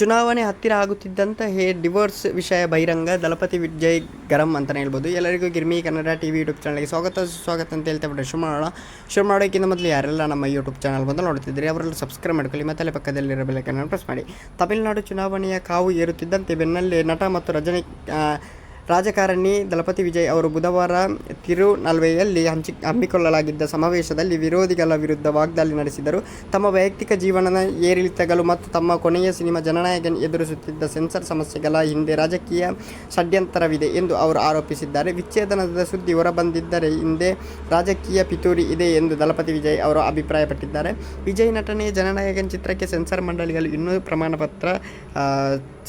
ಚುನಾವಣೆ ಹತ್ತಿರ ಆಗುತ್ತಿದ್ದಂತೆ ಡಿವೋರ್ಸ್ ವಿಷಯ ಬಹಿರಂಗ. ದಳಪತಿ ವಿಜಯ್ ಗರಂ ಅಂತಲೇ ಹೇಳ್ಬೋದು. ಎಲ್ಲರಿಗೂ ಗಿರ್ಮಿ ಕನ್ನಡ ಟಿವಿ ಯೂಟ್ಯೂಬ್ ಚಾನಲ್ಗೆ ಸ್ವಾಗತ ಅಂತ ಹೇಳ್ತಾ ಬಿಟ್ಟರೆ ಶುರು ಮಾಡೋಕ್ಕಿಂತ ಮೊದಲು ಯಾರೆಲ್ಲ ನಮ್ಮ ಯೂಟ್ಯೂಬ್ ಚಾನಲ್ ಬಂದು ನೋಡ್ತಿದ್ರಿ ಅವರೆಲ್ಲ ಸಬ್ಸ್ಕ್ರೈಬ್ ಮಾಡ್ಕೊಳ್ಳಿ ಮತ್ತು ಅಲ್ಲೇ ಪಕ್ಕದಲ್ಲಿರೋ ಬೆಲ್ಲೈಕನ್ ಪ್ರೆಸ್ ಮಾಡಿ. ತಮಿಳುನಾಡು ಚುನಾವಣೆಯ ಕಾವು ಏರುತ್ತಿದ್ದಂತೆ ಬೆನ್ನಲ್ಲೇ ನಟ ಮತ್ತು ರಾಜಕಾರಣಿ ದಳಪತಿ ವಿಜಯ್ ಅವರು ಬುಧವಾರ ತಿರುನಲ್ವೇಲಿಯಲ್ಲಿ ಹಮ್ಮಿಕೊಳ್ಳಲಾಗಿದ್ದ ಸಮಾವೇಶದಲ್ಲಿ ವಿರೋಧಿಗಳ ವಿರುದ್ಧ ವಾಗ್ದಾಳಿ ನಡೆಸಿದರು. ತಮ್ಮ ವೈಯಕ್ತಿಕ ಜೀವನದ ಏರಿಳಿತಗಳು ಮತ್ತು ತಮ್ಮ ಕೊನೆಯ ಸಿನಿಮಾ ಜನನಾಯಕನ್ ಎದುರಿಸುತ್ತಿದ್ದ ಸೆನ್ಸಾರ್ ಸಮಸ್ಯೆಗಳ ಹಿಂದೆ ರಾಜಕೀಯ ಷಡ್ಯಂತರವಿದೆ ಎಂದು ಅವರು ಆರೋಪಿಸಿದ್ದಾರೆ. ವಿಚ್ಛೇದನದ ಸುದ್ದಿ ಹೊರಬಂದಿದ್ದರೆ ಹಿಂದೆ ರಾಜಕೀಯ ಪಿತೂರಿ ಇದೆ ಎಂದು ದಳಪತಿ ವಿಜಯ್ ಅವರು ಅಭಿಪ್ರಾಯಪಟ್ಟಿದ್ದಾರೆ. ವಿಜಯ್ ನಟನೆಯ ಜನನಾಯಕನ್ ಚಿತ್ರಕ್ಕೆ ಸೆನ್ಸಾರ್ ಮಂಡಳಿಗಳು ಇನ್ನೂ ಪ್ರಮಾಣಪತ್ರ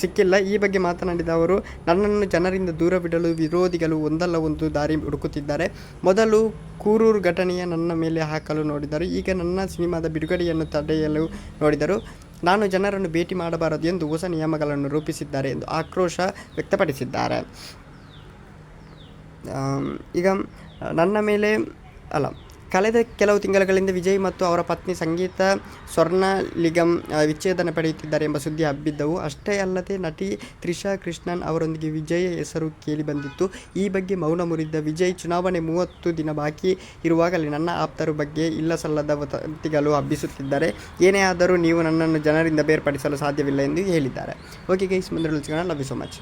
ಸಿಕ್ಕಿಲ್ಲ. ಈ ಬಗ್ಗೆ ಮಾತನಾಡಿದ ಅವರು, ನನ್ನನ್ನು ಜನರಿಂದ ದೂರವಿಡಲು ವಿರೋಧಿಗಳು ಒಂದಲ್ಲ ಒಂದು ದಾರಿ ಹುಡುಕುತ್ತಿದ್ದಾರೆ. ಮೊದಲು ಕೂರೂರು ಘಟನೆಯ ನನ್ನ ಮೇಲೆ ಹಾಕಲು ನೋಡಿದರು, ಈಗ ನನ್ನ ಸಿನಿಮಾದ ಬಿಡುಗಡೆಯನ್ನು ತಡೆಯಲು ನೋಡಿದರು. ನಾನು ಜನರನ್ನು ಭೇಟಿ ಮಾಡಬಾರದು ಎಂದು ಹೊಸ ನಿಯಮಗಳನ್ನು ರೂಪಿಸಿದ್ದಾರೆ ಎಂದು ಆಕ್ರೋಶ ವ್ಯಕ್ತಪಡಿಸಿದ್ದಾರೆ. ಈಗ ನನ್ನ ಮೇಲೆ ಕಳೆದ ಕೆಲವು ತಿಂಗಳುಗಳಿಂದ ವಿಜಯ್ ಮತ್ತು ಅವರ ಪತ್ನಿ ಸಂಗೀತ ಸ್ವರ್ಣಲಿಗಮ್ ವಿಚ್ಛೇದನ ಪಡೆಯುತ್ತಿದ್ದಾರೆ ಎಂಬ ಸುದ್ದಿ ಹಬ್ಬಿದ್ದವು. ಅಷ್ಟೇ ಅಲ್ಲದೆ ನಟಿ ತ್ರಿಷಾ ಕೃಷ್ಣನ್ ಅವರೊಂದಿಗೆ ವಿಜಯ್ ಹೆಸರು ಕೇಳಿಬಂದಿತ್ತು. ಈ ಬಗ್ಗೆ ಮೌನ ಮುರಿದ ವಿಜಯ್, ಚುನಾವಣೆ 30 ದಿನ ಬಾಕಿ ಇರುವಾಗಲೇ ನನ್ನ ಆಪ್ತರ ಬಗ್ಗೆ ಇಲ್ಲಸಲ್ಲದ ವದಂತಿಗಳು ಹಬ್ಬಿಸುತ್ತಿದ್ದಾರೆ. ಏನೇ ಆದರೂ ನೀವು ನನ್ನನ್ನು ಜನರಿಂದ ಬೇರ್ಪಡಿಸಲು ಸಾಧ್ಯವಿಲ್ಲ ಎಂದು ಹೇಳಿದ್ದಾರೆ. ಓಕೆ ಗೈಸ್, ಮುಂದೆ ಸಿಗೋಣ. Love you so much.